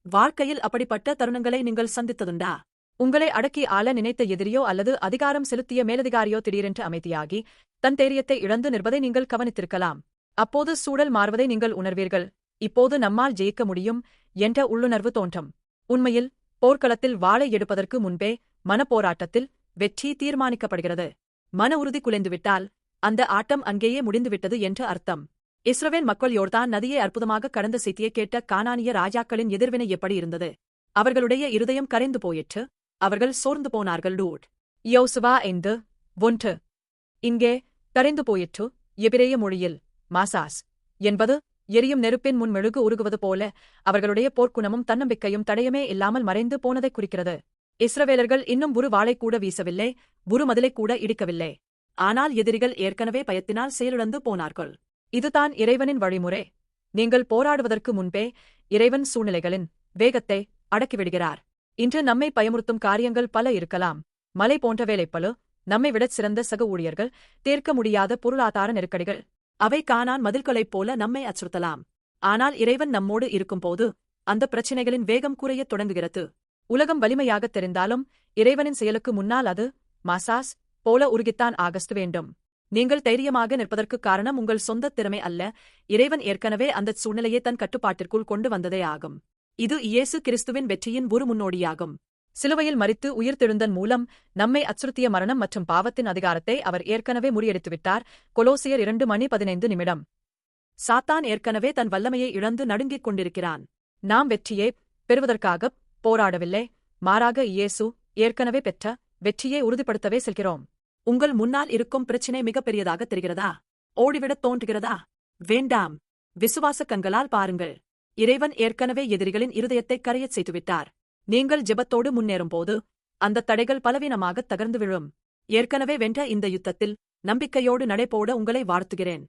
வாழ்க்கையில் அப்படிப்பட்ட தருணங்களை நீங்கள் சந்தித்ததுண்டா? உங்களை அடக்கி ஆள நினைத்த எதிரியோ அல்லது அதிகாரம் செலுத்திய மேலதிகாரியோ திடீரென்று அமைதியாகி தன் தைரியத்தை இழந்து நிற்பதை நீங்கள் கவனித்திருக்கலாம். அப்போது சூழல் மாறுவதை நீங்கள் உணர்வீர்கள். இப்போது நம்மால் ஜெயிக்க முடியும் என்ற உள்ளுணர்வு தோன்றும். உண்மையில் போர்க்களத்தில் வாளை எடுப்பதற்கு முன்பே மனப்போராட்டத்தில் வெற்றி தீர்மானிக்கப்படுகிறது. மன உறுதி குலைந்துவிட்டால் அந்த ஆட்டம் அங்கேயே முடிந்துவிட்டது என்று அர்த்தம். இஸ்ரவேல் மக்கள் யோர்தான் நதியை அற்புதமாக கடந்த செய்தியை கேட்ட கானானிய ராஜாக்களின் எதிர்வினை எப்படி இருந்தது? அவர்களுடைய இருதயம் கரைந்து போயிற்று. அவர்கள் சோர்ந்து போனார்கள். லூட் யோசுவா 5:1. இங்கே கரைந்து போயிற்று எபிரேய மொழியில் மாசாஸ் என்பது எரியும் நெருப்பின் முன் மெழுகு உருகுவது போல அவர்களுடைய போர்க்குணமும் தன்னம்பிக்கையும் தடயமே இல்லாமல் மறைந்து போனதைக் குறிக்கிறது. இஸ்ரவேலர்கள் இன்னும் ஒரு வாளை கூட வீசவில்லை, ஒரு மதிலை கூட இடிக்கவில்லை. ஆனால் எதிரிகள் ஏற்கனவே பயத்தினால் செயலிழந்து போனார்கள். இதுதான் இறைவனின் வழிமுறை. நீங்கள் போராடுவதற்கு முன்பே இறைவன் சூழ்நிலைகளின் வேகத்தை அடக்கிவிடுகிறார். இன்று நம்மை பயமுறுத்தும் காரியங்கள் பல இருக்கலாம். மலை போன்ற வேலைப்பளு, நம்மை விடச் சிறந்த சக ஊழியர்கள், தீர்க்க முடியாத பொருளாதார நெருக்கடிகள். அவை கானான் மதில்களைப் போல நம்மை அச்சுறுத்தலாம். ஆனால் இறைவன் நம்மோடு இருக்கும்போது அந்த பிரச்சினைகளின் வேகம் குறையத் தொடங்குகிறது. உலகம் வலிமையாகத் தெரிந்தாலும் இறைவனின் செயலுக்கு முன்னால் அது மாசாஸ் போல உருகித்தான் ஆகஸ்ட் வேண்டும். நீங்கள் தைரியமாக நிற்பதற்குக் காரணம் உங்கள் சொந்த திறமை அல்ல, இறைவன் ஏற்கனவே அந்தச் சூழ்நிலையை தன் கட்டுப்பாட்டிற்குள் கொண்டு வந்ததே ஆகும். இது இயேசு கிறிஸ்துவின் வெற்றியின் ஒரு முன்னோடியாகும். சிலுவையில் மரித்து உயிர்த்தெழுந்தன் மூலம் நம்மை அச்சுறுத்திய மரணம் மற்றும் பாவத்தின் அதிகாரத்தை அவர் ஏற்கனவே முறியடித்துவிட்டார். கொலோசியர் 2:15. சாத்தான் ஏற்கனவே தன் வல்லமையை இழந்து நடுங்கிக் கொண்டிருக்கிறான். நாம் வெற்றியை பெறுவதற்காகப் போராடவில்லை, மாறாக இயேசு ஏற்கனவே பெற்ற வெற்றியை உறுதிப்படுத்தவே செல்கிறோம். உங்கள் முன்னால் இருக்கும் பிரச்சினை மிகப்பெரியதாக தெரிகிறதா? ஓடிவிடத் தோன்றுகிறதா? வேண்டாம். விசுவாச கண்களால் பாருங்கள். இறைவன் ஏற்கனவே எதிரிகளின் இருதயத்தை கரையச் செய்துவிட்டார். நீங்கள் ஜெபத்தோடு முன்னேறும்போது அந்த தடைகள் பலவீனமாகத் தகர்ந்து விழும். ஏற்கனவே வென்ற இந்த யுத்தத்தில் நம்பிக்கையோடு நடைபோட உங்களை வாழ்த்துகிறேன்.